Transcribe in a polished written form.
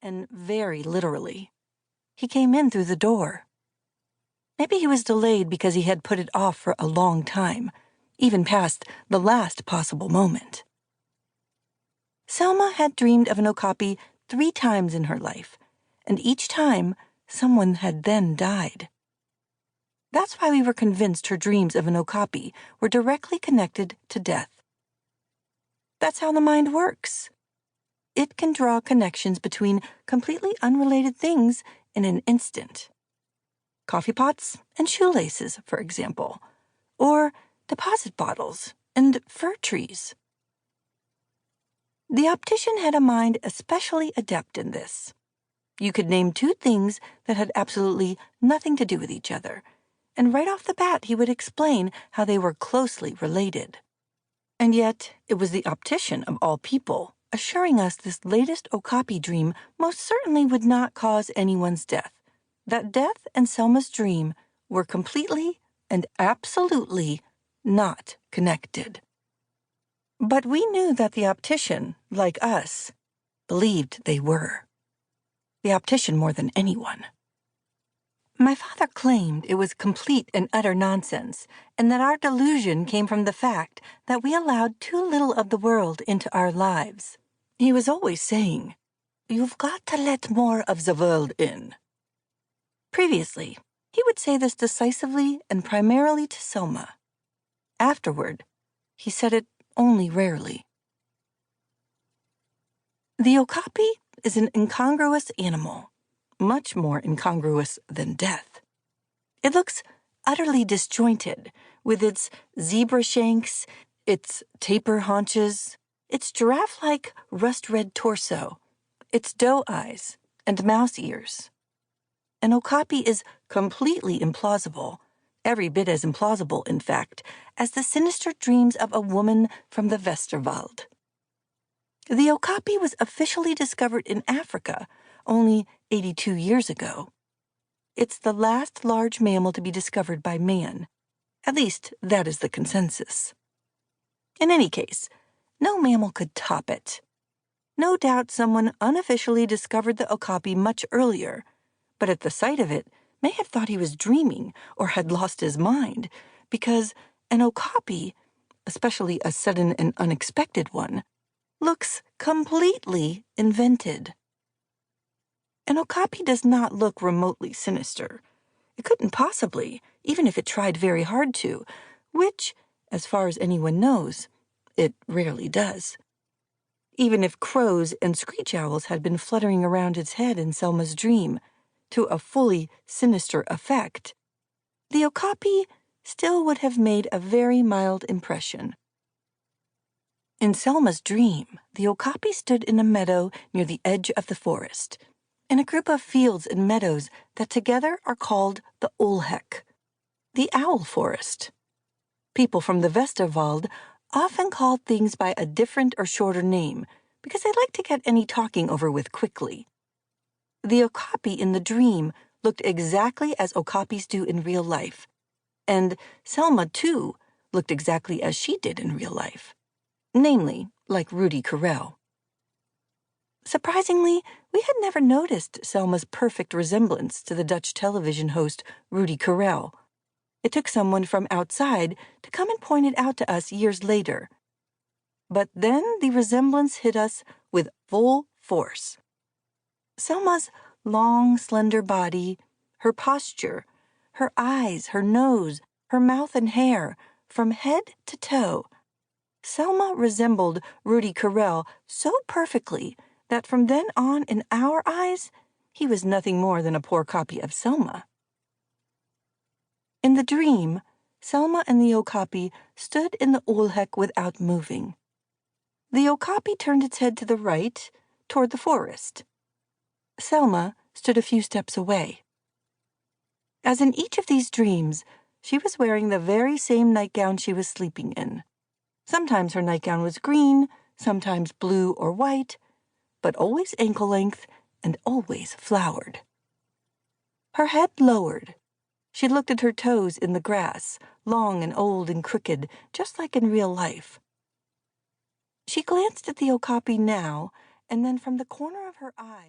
and very literally. He came in through the door. Maybe he was delayed because he had put it off for a long time, even past the last possible moment. Selma had dreamed of an okapi 3 times in her life, and each time someone had then died. That's why we were convinced her dreams of an okapi were directly connected to death. That's how the mind works. It can draw connections between completely unrelated things in an instant. Coffee pots and shoelaces, for example, or deposit bottles and fir trees. The optician had a mind especially adept in this. You could name 2 things that had absolutely nothing to do with each other, and right off the bat he would explain how they were closely related. And yet, it was the optician of all people, assuring us this latest okapi dream most certainly would not cause anyone's death, that death and Selma's dream were completely and absolutely not connected. But we knew that the optician, like us, believed they were. The optician more than anyone. My father claimed it was complete and utter nonsense, and that our delusion came from the fact that we allowed too little of the world into our lives. He was always saying, "You've got to let more of the world in." Previously, he would say this decisively and primarily to Selma. Afterward, he said it only rarely. The okapi is an incongruous animal, much more incongruous than death. It looks utterly disjointed, with its zebra shanks, its taper haunches, its giraffe-like rust-red torso, its doe eyes, and mouse ears. An okapi is completely implausible, every bit as implausible, in fact, as the sinister dreams of a woman from the Westerwald. The okapi was officially discovered in Africa only 82 years ago. It's the last large mammal to be discovered by man. At least, that is the consensus. In any case, no mammal could top it. No doubt someone unofficially discovered the okapi much earlier, but at the sight of it may have thought he was dreaming or had lost his mind, because an okapi, especially a sudden and unexpected one, looks completely invented. An okapi does not look remotely sinister. It couldn't possibly, even if it tried very hard to, which, as far as anyone knows, it rarely does. Even if crows and screech owls had been fluttering around its head in Selma's dream, to a fully sinister effect, the okapi still would have made a very mild impression. In Selma's dream, the okapi stood in a meadow near the edge of the forest, in a group of fields and meadows that together are called the Olhek, the owl forest. People from the Westerwald often called things by a different or shorter name because they like to get any talking over with quickly. The okapi in the dream looked exactly as okapis do in real life, and Selma, too, looked exactly as she did in real life, namely, like Rudy Carell. Surprisingly, we had never noticed Selma's perfect resemblance to the Dutch television host Rudy Carell. It took someone from outside to come and point it out to us years later. But then the resemblance hit us with full force. Selma's long, slender body, her posture, her eyes, her nose, her mouth and hair, from head to toe. Selma resembled Rudy Carell so perfectly that from then on, in our eyes, he was nothing more than a poor copy of Selma. In the dream, Selma and the okapi stood in the Olhek without moving. The okapi turned its head to the right, toward the forest. Selma stood a few steps away. As in each of these dreams, she was wearing the very same nightgown she was sleeping in. Sometimes her nightgown was green, sometimes blue or white, but always ankle-length and always flowered. Her head lowered. She looked at her toes in the grass, long and old and crooked, just like in real life. She glanced at the okapi now, and then from the corner of her eye...